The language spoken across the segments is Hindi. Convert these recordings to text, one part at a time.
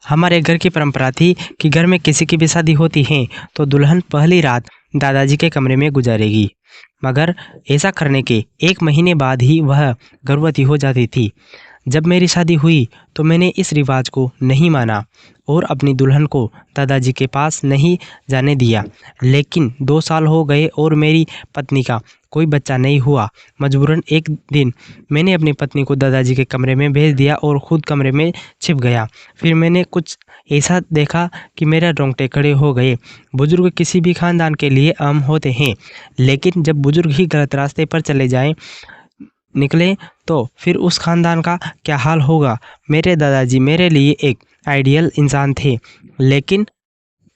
हमारे घर की परंपरा थी कि घर में किसी की भी शादी होती है तो दुल्हन पहली रात दादाजी के कमरे में गुजारेगी। मगर ऐसा करने के 1 महीने बाद ही वह गर्भवती हो जाती थी। जब मेरी शादी हुई तो मैंने इस रिवाज को नहीं माना और अपनी दुल्हन को दादाजी के पास नहीं जाने दिया। लेकिन 2 साल हो गए और मेरी पत्नी का कोई बच्चा नहीं हुआ। मजबूरन एक दिन मैंने अपनी पत्नी को दादाजी के कमरे में भेज दिया और खुद कमरे में छिप गया। फिर मैंने कुछ ऐसा देखा कि मेरे रोंगटे खड़े हो गए। बुजुर्ग किसी भी खानदान के लिए आम होते हैं, लेकिन जब बुजुर्ग ही गलत रास्ते पर चले जाएं निकले तो फिर उस खानदान का क्या हाल होगा। मेरे दादाजी मेरे लिए एक आइडियल इंसान थे, लेकिन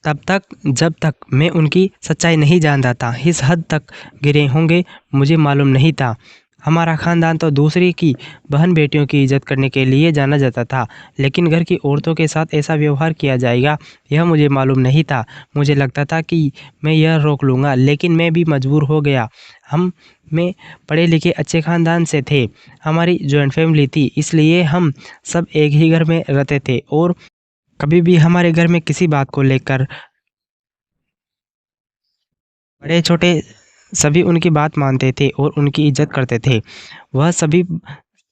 तब तक जब तक मैं उनकी सच्चाई नहीं जानता था, इस हद तक गिरे होंगे मुझे मालूम नहीं था। हमारा खानदान तो दूसरी की बहन बेटियों की इज्जत करने के लिए जाना जाता था, लेकिन घर की औरतों के साथ ऐसा व्यवहार किया जाएगा यह मुझे मालूम नहीं था। मुझे लगता था कि मैं यह रोक लूँगा, लेकिन मैं भी मजबूर हो गया। हम में पढ़े लिखे अच्छे खानदान से थे। हमारी जॉइंट फैमिली थी, इसलिए हम सब एक ही घर में रहते थे और कभी भी हमारे घर में किसी बात को लेकर बड़े छोटे सभी उनकी बात मानते थे और उनकी इज्जत करते थे। वह सभी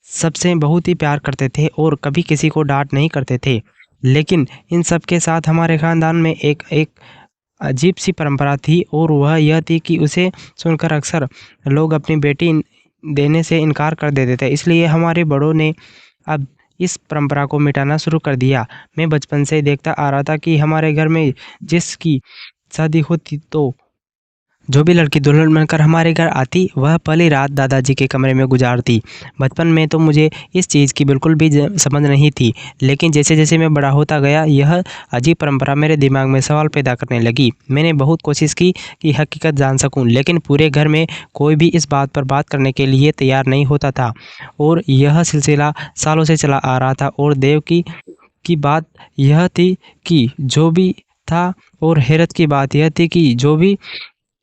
सबसे बहुत ही प्यार करते थे और कभी किसी को डांट नहीं करते थे। लेकिन इन सब के साथ हमारे खानदान में एक एक अजीब सी परंपरा थी और वह यह थी कि उसे सुनकर अक्सर लोग अपनी बेटी देने से इनकार कर देते थे। इसलिए हमारे बड़ों ने अब इस परंपरा को मिटाना शुरू कर दिया। मैं बचपन से देखता आ रहा था कि हमारे घर में जिसकी शादी होती तो जो भी लड़की दुल्हन बनकर हमारे घर आती वह पहली रात दादाजी के कमरे में गुजारती। बचपन में तो मुझे इस चीज़ की बिल्कुल भी समझ नहीं थी, लेकिन जैसे जैसे मैं बड़ा होता गया यह अजीब परंपरा मेरे दिमाग में सवाल पैदा करने लगी। मैंने बहुत कोशिश की कि हकीकत जान सकूं, लेकिन पूरे घर में कोई भी इस बात पर बात करने के लिए तैयार नहीं होता था और यह सिलसिला सालों से चला आ रहा था। और देव की बात यह थी कि जो भी था और हैरत की बात यह थी कि जो भी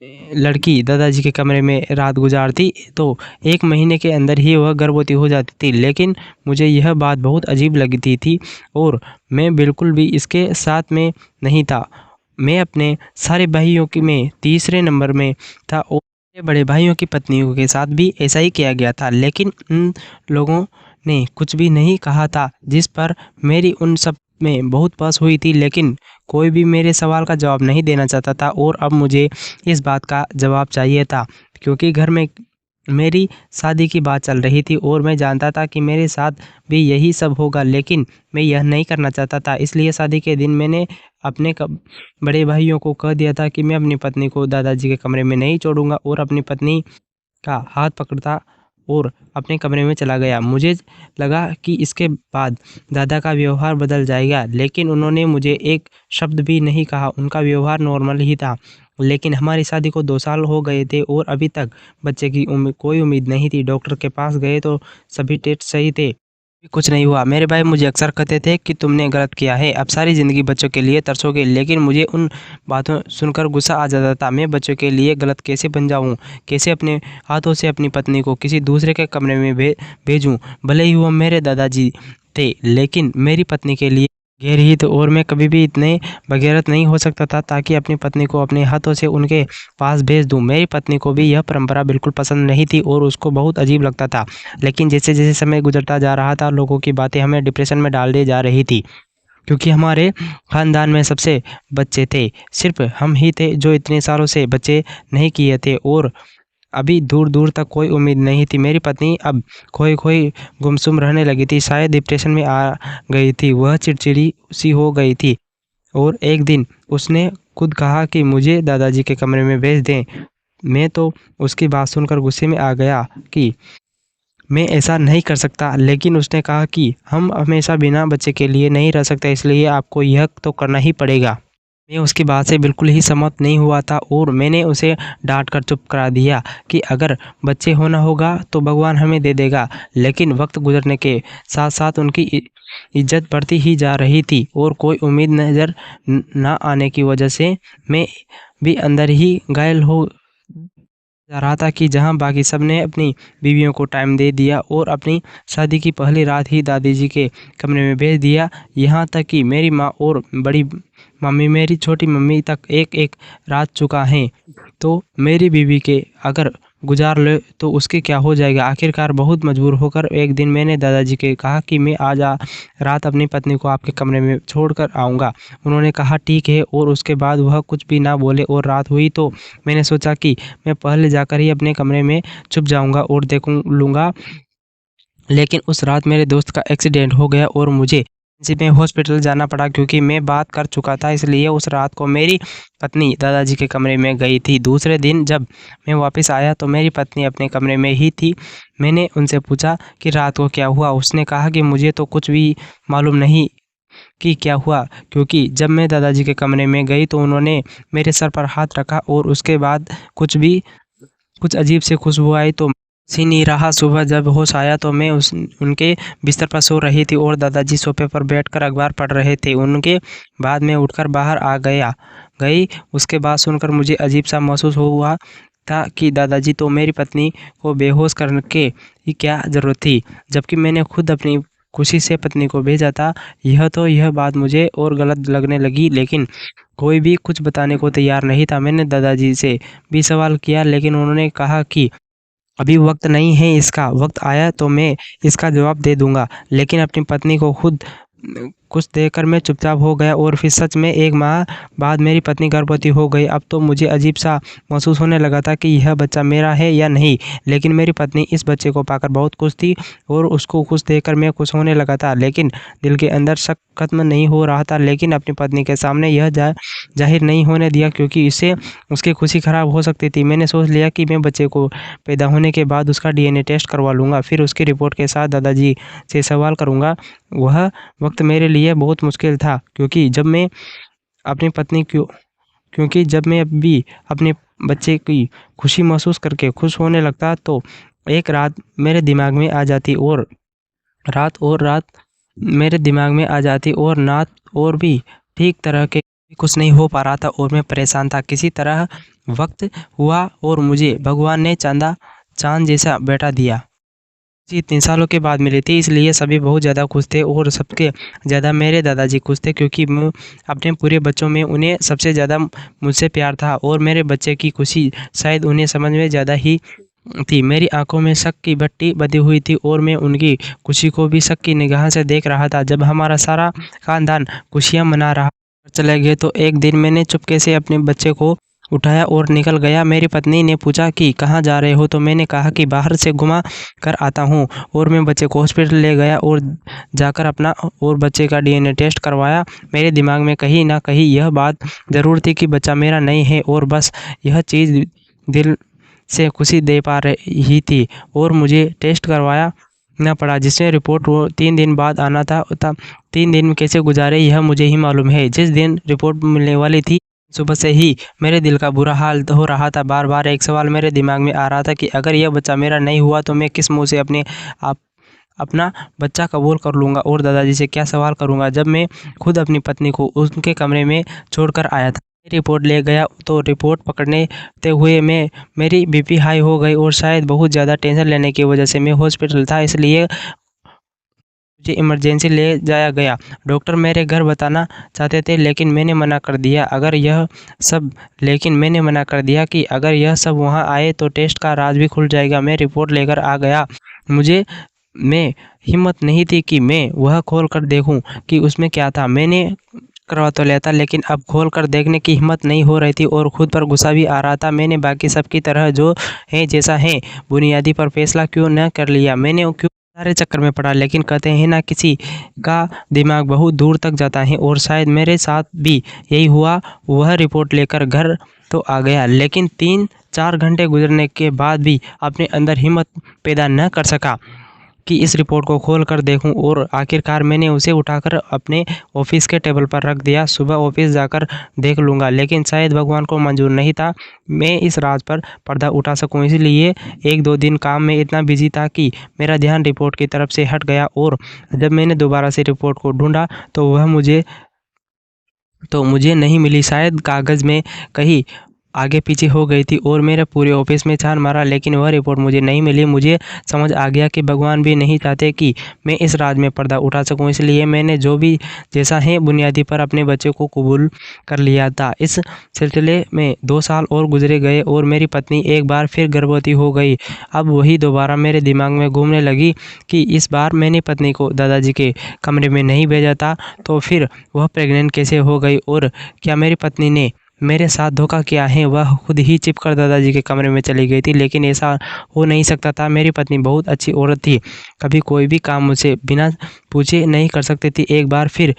लड़की दादाजी के कमरे में रात गुजारती तो 1 महीने के अंदर ही वह गर्भवती हो जाती थी। लेकिन मुझे यह बात बहुत अजीब लगती थी और मैं बिल्कुल भी इसके साथ में नहीं था। मैं अपने सारे भाइयों की में तीसरे नंबर में था और मेरे बड़े भाइयों की पत्नियों के साथ भी ऐसा ही किया गया था, लेकिन उन लोगों ने कुछ भी नहीं कहा था, जिस पर मेरी उन सब में बहुत बहस हुई थी। लेकिन कोई भी मेरे सवाल का जवाब नहीं देना चाहता था और अब मुझे इस बात का जवाब चाहिए था, क्योंकि घर में मेरी शादी की बात चल रही थी और मैं जानता था कि मेरे साथ भी यही सब होगा, लेकिन मैं यह नहीं करना चाहता था। इसलिए शादी के दिन मैंने अपने बड़े भाइयों को कह दिया था कि मैं अपनी पत्नी को दादाजी के कमरे में नहीं छोड़ूंगा और अपनी पत्नी का हाथ पकड़ता और अपने कमरे में चला गया। मुझे लगा कि इसके बाद दादा का व्यवहार बदल जाएगा, लेकिन उन्होंने मुझे एक शब्द भी नहीं कहा। उनका व्यवहार नॉर्मल ही था। लेकिन हमारी शादी को 2 साल हो गए थे और अभी तक बच्चे की कोई उम्मीद नहीं थी। डॉक्टर के पास गए तो सभी टेस्ट सही थे, कुछ नहीं हुआ। मेरे भाई मुझे अक्सर कहते थे कि तुमने गलत किया है, अब सारी ज़िंदगी बच्चों के लिए तरसोगे। लेकिन मुझे उन बातों सुनकर गुस्सा आ जाता था। मैं बच्चों के लिए गलत कैसे बन जाऊं? कैसे अपने हाथों से अपनी पत्नी को किसी दूसरे के कमरे में भेजूं? भले ही वो मेरे दादाजी थे, लेकिन मेरी पत्नी के लिए गैर ही थे और मैं कभी भी इतने बगैरत नहीं हो सकता था ताकि अपनी पत्नी को अपने हाथों से उनके पास भेज दूं। मेरी पत्नी को भी यह परंपरा बिल्कुल पसंद नहीं थी और उसको बहुत अजीब लगता था। लेकिन जैसे जैसे समय गुजरता जा रहा था लोगों की बातें हमें डिप्रेशन में डाल दी जा रही थी, क्योंकि हमारे खानदान में सबसे बच्चे थे। सिर्फ हम ही थे जो इतने सालों से बच्चे नहीं किए थे और अभी दूर दूर तक कोई उम्मीद नहीं थी। मेरी पत्नी अब खोई खोई गुमसुम रहने लगी थी, शायद डिप्रेशन में आ गई थी। वह चिड़चिड़ी सी हो गई थी और एक दिन उसने खुद कहा कि मुझे दादाजी के कमरे में भेज दें। मैं तो उसकी बात सुनकर गुस्से में आ गया कि मैं ऐसा नहीं कर सकता, लेकिन उसने कहा कि हम हमेशा बिना बच्चे के लिए नहीं रह सकते, इसलिए आपको यह तो करना ही पड़ेगा। मैं उसकी बात से बिल्कुल ही सहमत नहीं हुआ था और मैंने उसे डांट कर चुप करा दिया कि अगर बच्चे होना होगा तो भगवान हमें दे देगा। लेकिन वक्त गुजरने के साथ साथ उनकी इज्जत बढ़ती ही जा रही थी और कोई उम्मीद नज़र ना आने की वजह से मैं भी अंदर ही घायल हो जा रहा था कि जहां बाकी सब ने अपनी बीवियों को टाइम दे दिया और अपनी शादी की पहली रात ही दादी जी के कमरे में भेज दिया, यहाँ तक कि मेरी माँ और बड़ी मम्मी, मेरी छोटी मम्मी तक एक एक रात चुका है। तो मेरी बीवी के अगर गुजार ले तो उसके क्या हो जाएगा। आखिरकार बहुत मजबूर होकर एक दिन मैंने दादाजी के कहा कि मैं आज रात अपनी पत्नी को आपके कमरे में छोड़कर आऊँगा। उन्होंने कहा ठीक है, और उसके बाद वह कुछ भी ना बोले और रात हुई तो मैंने सोचा कि मैं पहले जाकर ही अपने कमरे में छुप जाऊँगा और देख लूँगा। लेकिन उस रात मेरे दोस्त का एक्सीडेंट हो गया और मुझे जी में हॉस्पिटल जाना पड़ा, क्योंकि मैं बात कर चुका था। इसलिए उस रात को मेरी पत्नी दादाजी के कमरे में गई थी। दूसरे दिन जब मैं वापस आया तो मेरी पत्नी अपने कमरे में ही थी। मैंने उनसे पूछा कि रात को क्या हुआ। उसने कहा कि मुझे तो कुछ भी मालूम नहीं कि क्या हुआ, क्योंकि जब मैं दादाजी के कमरे में गई तो उन्होंने मेरे सर पर हाथ रखा और उसके बाद कुछ अजीब सी खुशबू आई तो सी नहीं रहा। सुबह जब होश आया तो मैं उनके बिस्तर पर सो रही थी और दादाजी सोफे पर बैठकर अखबार पढ़ रहे थे। उनके बाद मैं उठकर बाहर आ गई। उसके बाद सुनकर मुझे अजीब सा महसूस हुआ था कि दादाजी तो मेरी पत्नी को बेहोश करके ही क्या ज़रूरत थी, जबकि मैंने खुद अपनी खुशी से पत्नी को भेजा था। यह बात मुझे और गलत लगने लगी, लेकिन कोई भी कुछ बताने को तैयार नहीं था। मैंने दादाजी से भी सवाल किया, लेकिन उन्होंने कहा कि अभी वक्त नहीं है इसका, वक्त आया तो मैं इसका जवाब दे दूंगा। लेकिन अपनी पत्नी को खुद कुछ देखकर मैं चुपचाप हो गया और फिर सच में 1 माह बाद मेरी पत्नी गर्भवती हो गई। अब तो मुझे अजीब सा महसूस होने लगा था कि यह बच्चा मेरा है या नहीं, लेकिन मेरी पत्नी इस बच्चे को पाकर बहुत खुश थी और उसको खुश देखकर मैं खुश होने लगा था। लेकिन दिल के अंदर शक खत्म नहीं हो रहा था, लेकिन अपनी पत्नी के सामने यह जाहिर नहीं होने दिया, क्योंकि इससे उसकी खुशी खराब हो सकती थी। मैंने सोच लिया कि मैं बच्चे को पैदा होने के बाद उसका डीएनए टेस्ट करवा लूँगा, फिर उसकी रिपोर्ट के साथ दादाजी से सवाल करूँगा। वह वक्त मेरे लिए बहुत मुश्किल था, क्योंकि जब मैं अभी अपने बच्चे की खुशी महसूस करके खुश होने लगता तो एक रात मेरे दिमाग में आ जाती और रात और भी ठीक तरह के कुछ नहीं हो पा रहा था और मैं परेशान था। किसी तरह वक्त हुआ और मुझे भगवान ने चाँद जैसा बेटा दिया। जी, 3 सालों के बाद मिली थी, इसलिए सभी बहुत ज़्यादा खुश थे और सबसे ज़्यादा मेरे दादाजी खुश थे, क्योंकि मैं अपने पूरे बच्चों में उन्हें सबसे ज़्यादा मुझसे प्यार था और मेरे बच्चे की खुशी शायद उन्हें समझ में ज़्यादा ही थी। मेरी आंखों में शक की बत्ती बंधी हुई थी और मैं उनकी खुशी को भी शक की निगाह से देख रहा था। जब हमारा सारा खानदान खुशियाँ मना रहा चले गए तो एक दिन मैंने चुपके से अपने बच्चे को उठाया और निकल गया। मेरी पत्नी ने पूछा कि कहाँ जा रहे हो, तो मैंने कहा कि बाहर से घुमा कर आता हूँ, और मैं बच्चे को हॉस्पिटल ले गया और जाकर अपना और बच्चे का डीएनए टेस्ट करवाया। मेरे दिमाग में कहीं ना कहीं यह बात ज़रूर थी कि बच्चा मेरा नहीं है, और बस यह चीज़ दिल से खुशी दे पा रही थी और मुझे टेस्ट करवाया ना पड़ा, जिसमें रिपोर्ट वो 3 दिन बाद आना था। तब 3 दिन कैसे गुजारे यह मुझे ही मालूम है। जिस दिन रिपोर्ट मिलने वाली थी सुबह से ही मेरे दिल का बुरा हाल हो रहा था। बार बार एक सवाल मेरे दिमाग में आ रहा था कि अगर यह बच्चा मेरा नहीं हुआ तो मैं किस मुंह से अपना बच्चा कबूल कर लूँगा और दादाजी से क्या सवाल करूँगा, जब मैं खुद अपनी पत्नी को उनके कमरे में छोड़कर आया था। रिपोर्ट ले गया तो रिपोर्ट पकड़ते हुए मेरी बीपी हाई हो गई और शायद बहुत ज़्यादा टेंशन लेने की वजह से मैं हॉस्पिटल था, इसलिए मुझे इमरजेंसी ले जाया गया। डॉक्टर मेरे घर बताना चाहते थे, लेकिन मैंने मना कर दिया कि अगर यह सब वहाँ आए तो टेस्ट का राज भी खुल जाएगा। मैं रिपोर्ट लेकर आ गया। मैं हिम्मत नहीं थी कि मैं वह खोल कर देखूं कि उसमें क्या था। मैंने करवा तो लिया था, लेकिन अब खोल कर देखने की हिम्मत नहीं हो रही थी और खुद पर गुस्सा भी आ रहा था। मैंने बाकी सब की तरह जो है जैसा है बुनियादी पर फैसला क्यों न कर लिया। मैंने क्यों सारे चक्कर में पड़ा, लेकिन कहते हैं ना किसी का दिमाग बहुत दूर तक जाता है, और शायद मेरे साथ भी यही हुआ। वह रिपोर्ट लेकर घर तो आ गया, लेकिन 3-4 घंटे गुजरने के बाद भी अपने अंदर हिम्मत पैदा न कर सका कि इस रिपोर्ट को खोल कर देखूं, और आखिरकार मैंने उसे उठाकर अपने ऑफिस के टेबल पर रख दिया। सुबह ऑफिस जाकर देख लूँगा, लेकिन शायद भगवान को मंजूर नहीं था मैं इस राज पर पर्दा उठा सकूं। इसलिए 1-2 दिन काम में इतना बिजी था कि मेरा ध्यान रिपोर्ट की तरफ से हट गया, और जब मैंने दोबारा से रिपोर्ट को ढूंढा तो मुझे नहीं मिली। शायद कागज़ में कहीं आगे पीछे हो गई थी और मेरे पूरे ऑफिस में छान मारा, लेकिन वह रिपोर्ट मुझे नहीं मिली। मुझे समझ आ गया कि भगवान भी नहीं चाहते कि मैं इस राज में पर्दा उठा सकूं, इसलिए मैंने जो भी जैसा है बुनियादी पर अपने बच्चे को कबूल कर लिया था। इस सिलसिले में 2 साल और गुजरे गए और मेरी पत्नी एक बार फिर गर्भवती हो गई। अब वही दोबारा मेरे दिमाग में घूमने लगी कि इस बार मैंने पत्नी को दादाजी के कमरे में नहीं भेजा था, तो फिर वह प्रेग्नेंट कैसे हो गई, और क्या मेरी पत्नी ने मेरे साथ धोखा किया है। वह खुद ही छिपकर दादाजी के कमरे में चली गई थी, लेकिन ऐसा हो नहीं सकता था। मेरी पत्नी बहुत अच्छी औरत थी, कभी कोई भी काम मुझसे बिना पूछे नहीं कर सकती थी। एक बार फिर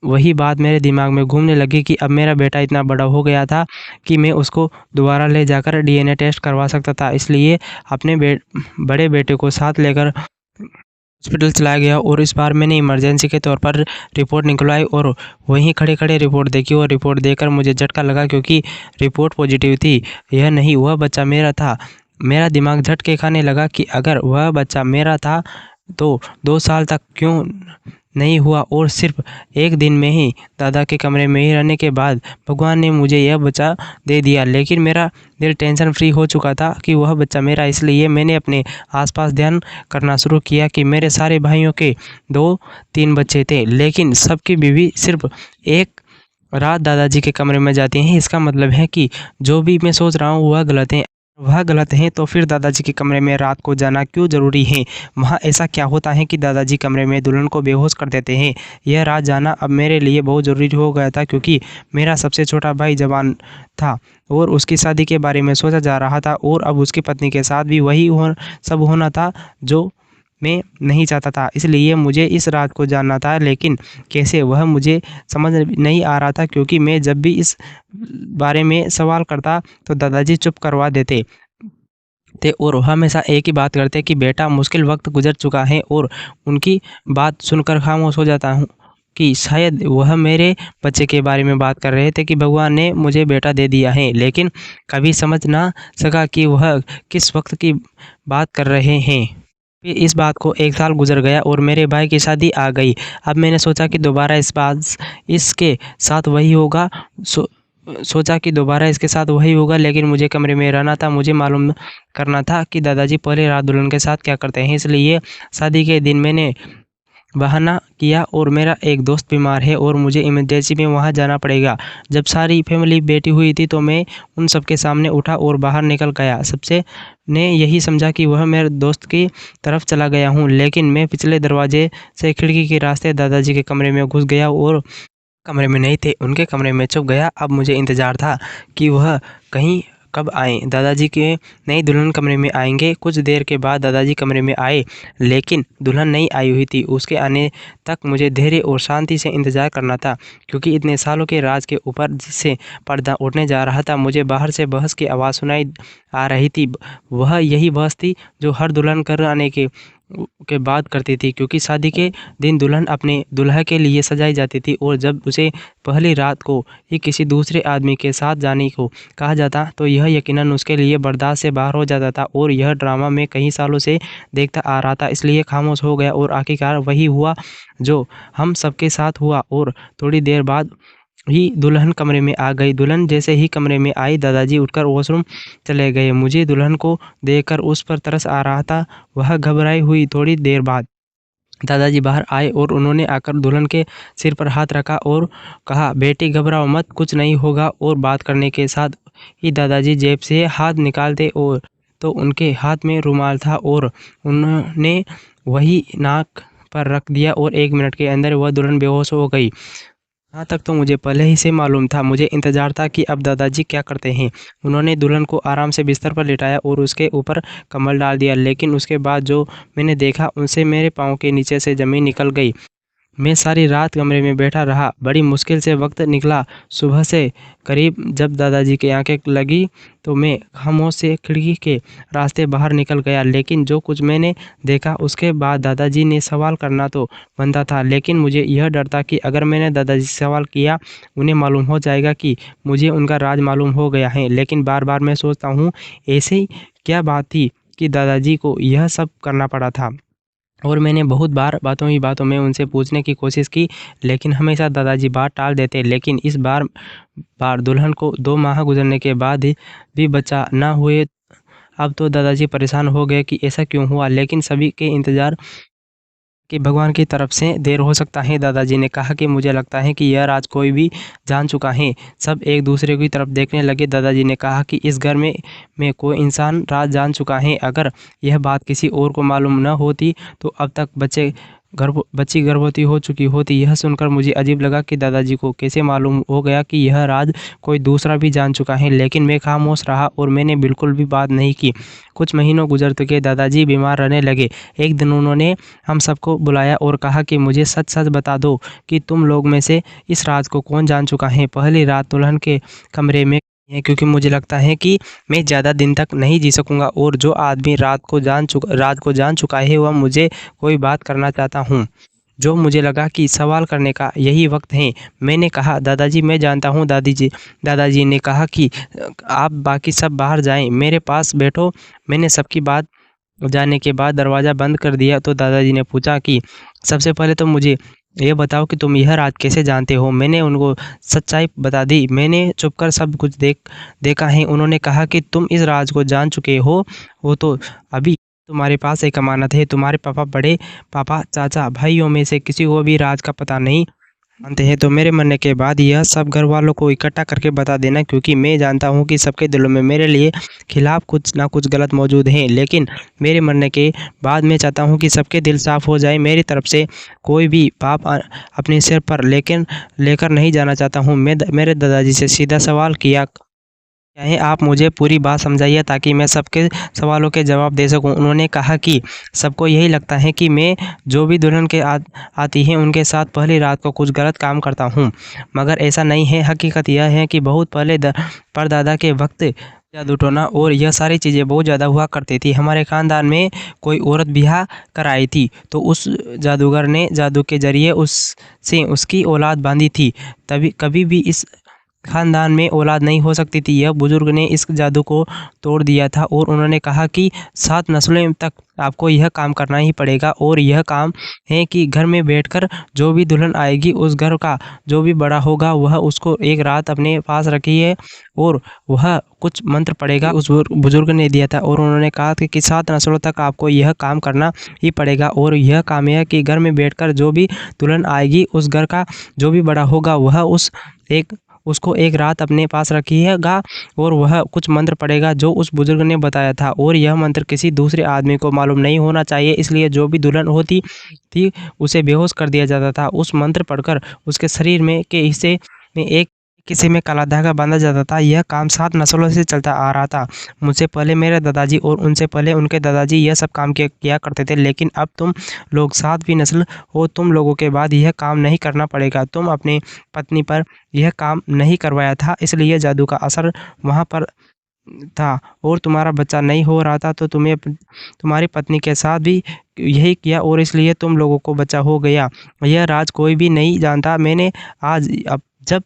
वही बात मेरे दिमाग में घूमने लगी कि अब मेरा बेटा इतना बड़ा हो गया था कि मैं उसको दोबारा ले जाकर डीएनए टेस्ट करवा सकता था। इसलिए अपने बड़े बेटे को साथ लेकर हॉस्पिटल चला गया और इस बार मैंने इमरजेंसी के तौर पर रिपोर्ट निकलवाई और वहीं खड़े खड़े रिपोर्ट देखी, और रिपोर्ट देखकर मुझे झटका लगा क्योंकि रिपोर्ट पॉजिटिव थी। यह नहीं, वह बच्चा मेरा था। मेरा दिमाग झटके खाने लगा कि अगर वह बच्चा मेरा था तो 2 साल तक क्यों नहीं हुआ, और सिर्फ एक दिन में ही दादा के कमरे में ही रहने के बाद भगवान ने मुझे यह बच्चा दे दिया। लेकिन मेरा दिल टेंशन फ्री हो चुका था कि वह बच्चा मेरा, इसलिए मैंने अपने आसपास ध्यान करना शुरू किया कि मेरे सारे भाइयों के 2-3 बच्चे थे, लेकिन सबकी बीवी सिर्फ एक रात दादाजी के कमरे में जाती हैं। इसका मतलब है कि जो भी मैं सोच रहा हूँ वह गलत है, तो फिर दादाजी के कमरे में रात को जाना क्यों ज़रूरी है। वहाँ ऐसा क्या होता है कि दादाजी कमरे में दुल्हन को बेहोश कर देते हैं। यह रात जाना अब मेरे लिए बहुत ज़रूरी हो गया था, क्योंकि मेरा सबसे छोटा भाई जवान था और उसकी शादी के बारे में सोचा जा रहा था, और अब उसकी पत्नी के साथ भी वही सब होना था जो मैं नहीं चाहता था। इसलिए मुझे इस रात को जानना था, लेकिन कैसे, वह मुझे समझ नहीं आ रहा था, क्योंकि मैं जब भी इस बारे में सवाल करता तो दादाजी चुप करवा देते थे और हमेशा एक ही बात करते कि बेटा मुश्किल वक्त गुजर चुका है, और उनकी बात सुनकर खामोश हो जाता हूँ कि शायद वह मेरे बच्चे के बारे में बात कर रहे थे कि भगवान ने मुझे बेटा दे दिया है, लेकिन कभी समझ ना सका कि वह किस वक्त की बात कर रहे हैं। फिर इस बात को 1 साल गुजर गया और मेरे भाई की शादी आ गई। अब मैंने सोचा कि दोबारा इसके साथ वही होगा। सोचा कि दोबारा इसके साथ वही होगा, लेकिन मुझे कमरे में रहना था। मुझे मालूम करना था कि दादाजी पहले रात दुल्हन के साथ क्या करते हैं। इसलिए शादी के दिन मैंने बहाना किया और मेरा एक दोस्त बीमार है और मुझे इमरजेंसी में वहाँ जाना पड़ेगा। जब सारी फैमिली बैठी हुई थी तो मैं उन सबके सामने उठा और बाहर निकल गया। सबसे ने यही समझा कि वह मेरे दोस्त की तरफ चला गया हूँ, लेकिन मैं पिछले दरवाजे से खिड़की के रास्ते दादाजी के कमरे में घुस गया और कमरे में नहीं थे, उनके कमरे में छुप गया। अब मुझे इंतज़ार था कि वह कहीं कब आए। दादाजी के नई दुल्हन कमरे में आएंगे। कुछ देर के बाद दादाजी कमरे में आए, लेकिन दुल्हन नहीं आई हुई थी। उसके आने तक मुझे धैर्य और शांति से इंतज़ार करना था, क्योंकि इतने सालों के राज के ऊपर जिससे पर्दा उठने जा रहा था। मुझे बाहर से बहस की आवाज़ सुनाई आ रही थी। वह यही बहस थी जो हर दुल्हन कर आने के बाद करती थी, क्योंकि शादी के दिन दुल्हन अपने दूल्हा के लिए सजाई जाती थी, और जब उसे पहली रात को ही किसी दूसरे आदमी के साथ जाने को कहा जाता तो यह यकीनन उसके लिए बर्दाश्त से बाहर हो जाता था। और यह ड्रामा मैं कई सालों से देखता आ रहा था, इसलिए खामोश हो गया। और आखिरकार वही हुआ जो हम सबके साथ हुआ, और थोड़ी देर बाद ही दुल्हन कमरे में आ गई। दुल्हन जैसे ही कमरे में आई, दादाजी उठकर वॉशरूम चले गए। मुझे दुल्हन को देखकर उस पर तरस आ रहा था। वह घबराई हुई। थोड़ी देर बाद दादाजी बाहर आए और उन्होंने आकर दुल्हन के सिर पर हाथ रखा और कहा, बेटी घबराओ मत, कुछ नहीं होगा। और बात करने के साथ ही दादाजी जेब से हाथ निकालते और तो उनके हाथ में रुमाल था और उन्होंने वही नाक पर रख दिया और 1 मिनट के अंदर वह दुल्हन बेहोश हो गई। यहाँ तक तो मुझे पहले ही से मालूम था। मुझे इंतज़ार था कि अब दादाजी क्या करते हैं। उन्होंने दुल्हन को आराम से बिस्तर पर लिटाया और उसके ऊपर कंबल डाल दिया, लेकिन उसके बाद जो मैंने देखा उनसे मेरे पाँव के नीचे से ज़मीन निकल गई। मैं सारी रात कमरे में बैठा रहा। बड़ी मुश्किल से वक्त निकला। सुबह से करीब जब दादाजी की आंखें लगी तो मैं खामोश से खिड़की के रास्ते बाहर निकल गया। लेकिन जो कुछ मैंने देखा उसके बाद दादाजी ने सवाल करना तो बनता था, लेकिन मुझे यह डर था कि अगर मैंने दादाजी से सवाल किया उन्हें मालूम हो जाएगा कि मुझे उनका राज मालूम हो गया है। लेकिन बार बार मैं सोचता हूँ, ऐसी क्या बात थी कि दादाजी को यह सब करना पड़ा था। और मैंने बहुत बार बातों ही बातों में उनसे पूछने की कोशिश की, लेकिन हमेशा दादाजी बात टाल देते। लेकिन इस बार दुल्हन को 2 माह गुजरने के बाद भी बच्चा ना हुए। अब तो दादाजी परेशान हो गए कि ऐसा क्यों हुआ, लेकिन सभी के इंतज़ार कि भगवान की तरफ से देर हो सकता है। दादाजी ने कहा कि मुझे लगता है कि यह राज कोई भी जान चुका है। सब एक दूसरे की तरफ देखने लगे। दादाजी ने कहा कि इस घर में कोई इंसान राज जान चुका है। अगर यह बात किसी और को मालूम न होती तो अब तक बच्ची गर्भवती हो चुकी होती। यह सुनकर मुझे अजीब लगा कि दादाजी को कैसे मालूम हो गया कि यह राज कोई दूसरा भी जान चुका है, लेकिन मैं खामोश रहा और मैंने बिल्कुल भी बात नहीं की। कुछ महीनों गुजर चुके, दादाजी बीमार रहने लगे। एक दिन उन्होंने हम सबको बुलाया और कहा कि मुझे सच-सच बता दो कि तुम लोग में से इस राज को कौन जान चुका है। पहली रात दुल्हन के कमरे में है, क्योंकि मुझे लगता है कि मैं ज़्यादा दिन तक नहीं जी सकूँगा और जो आदमी राज को जान चुका है वह मुझे कोई बात करना चाहता हूँ। जो मुझे लगा कि सवाल करने का यही वक़्त है। मैंने कहा, दादाजी मैं जानता हूँ दादी जी। दादाजी ने कहा कि आप बाकी सब बाहर जाएँ, मेरे पास बैठो। मैंने सबकी बात जाने के बाद दरवाज़ा बंद कर दिया तो दादाजी ने पूछा कि सबसे पहले तो मुझे ये बताओ कि तुम यह राज कैसे जानते हो? मैंने उनको सच्चाई बता दी। मैंने छुपकर सब कुछ देखा है। उन्होंने कहा कि तुम इस राज को जान चुके हो, वो तो अभी तुम्हारे पास एक अमानत है। तुम्हारे पापा, बड़े पापा, चाचा, भाइयों में से किसी को भी राज का पता नहीं जानते हैं, तो मेरे मरने के बाद यह सब घर वालों को इकट्ठा करके बता देना, क्योंकि मैं जानता हूँ कि सबके दिलों में मेरे लिए खिलाफ कुछ ना कुछ गलत मौजूद है। लेकिन मेरे मरने के बाद मैं चाहता हूँ कि सबके दिल साफ हो जाए। मेरी तरफ से कोई भी पाप अपने सिर पर लेकर नहीं जाना चाहता हूँ। मेरे दादाजी से सीधा सवाल किया, चाहे आप मुझे पूरी बात समझाइए ताकि मैं सबके सवालों के जवाब दे सकूं। उन्होंने कहा कि सबको यही लगता है कि मैं जो भी दुल्हन के आती हैं उनके साथ पहली रात को कुछ गलत काम करता हूं, मगर ऐसा नहीं है। हकीकत यह है कि बहुत पहले परदादा के वक्त जादू टोना और यह सारी चीज़ें बहुत ज़्यादा हुआ करती थी। हमारे ख़ानदान में कोई औरत ब्याह कर आई थी तो उस जादूगर ने जादू के ज़रिए उससे उसकी औलाद बांधी थी। तभी कभी भी इस खानदान में औलाद नहीं हो सकती थी। यह बुजुर्ग ने इस जादू को तोड़ दिया था और उन्होंने कहा कि 7 नस्लों तक आपको यह काम करना ही पड़ेगा। और यह काम है कि घर में बैठकर जो भी दुल्हन आएगी उस घर का जो भी बड़ा होगा वह उसको एक रात अपने पास रखिए और वह कुछ मंत्र पढ़ेगा। उस बुजुर्ग ने दिया था और उन्होंने कहा कि 7 नस्लों तक आपको यह काम करना ही पड़ेगा। और यह काम यह है कि घर में बैठकर जो भी दुल्हन आएगी उस घर का जो भी बड़ा होगा वह उसको एक रात अपने पास रखिएगा और वह कुछ मंत्र पढ़ेगा जो उस बुजुर्ग ने बताया था। और यह मंत्र किसी दूसरे आदमी को मालूम नहीं होना चाहिए, इसलिए जो भी दुल्हन होती थी उसे बेहोश कर दिया जाता था। उस मंत्र पढ़कर उसके शरीर में के हिस्से में एक किसी में काला धागा बांधा जाता था। यह काम 7 नस्लों से चलता आ रहा था। मुझसे पहले मेरे दादाजी और उनसे पहले उनके दादाजी यह सब काम किया करते थे, लेकिन अब तुम लोग 7वीं नस्ल हो। तुम लोगों के बाद यह काम नहीं करना पड़ेगा। तुम अपनी पत्नी पर यह काम नहीं करवाया था, इसलिए जादू का असर वहाँ पर था और तुम्हारा बच्चा नहीं हो रहा था, तो तुम्हारी पत्नी के साथ भी यही किया और इसलिए तुम लोगों को बच्चा हो गया। यह राज कोई भी नहीं जानता। मैंने आज अब जब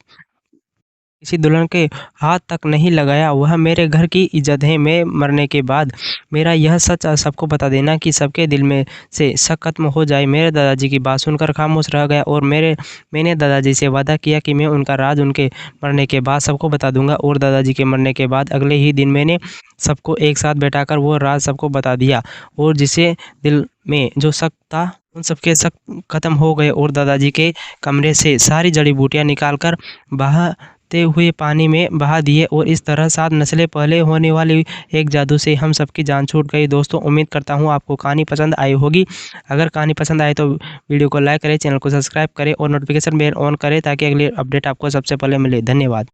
किसी दुल्हन के हाथ तक नहीं लगाया, वह मेरे घर की इज़्ज़त है। मैं मरने के बाद मेरा यह सच सबको बता देना कि सबके दिल में से शक खत्म हो जाए। मेरे दादाजी की बात सुनकर खामोश रह गया और मैंने दादाजी से वादा किया कि मैं उनका राज उनके मरने के बाद सबको बता दूंगा। और दादाजी के मरने के बाद अगले ही दिन मैंने सबको एक साथ बैठाकर वो राज सबको बता दिया और जिसे दिल में जो शक था उन सबके शक खत्म हो गए। और दादाजी के कमरे से सारी जड़ी बूटियाँ निकाल कर बहते हुए पानी में बहा दिए और इस तरह 7 नस्लें पहले होने वाली एक जादू से हम सबकी जान छूट गई। दोस्तों, उम्मीद करता हूँ आपको कहानी पसंद आई होगी। अगर कहानी पसंद आए तो वीडियो को लाइक करें, चैनल को सब्सक्राइब करें और नोटिफिकेशन बेल ऑन करें ताकि अगली अपडेट आपको सबसे पहले मिले। धन्यवाद।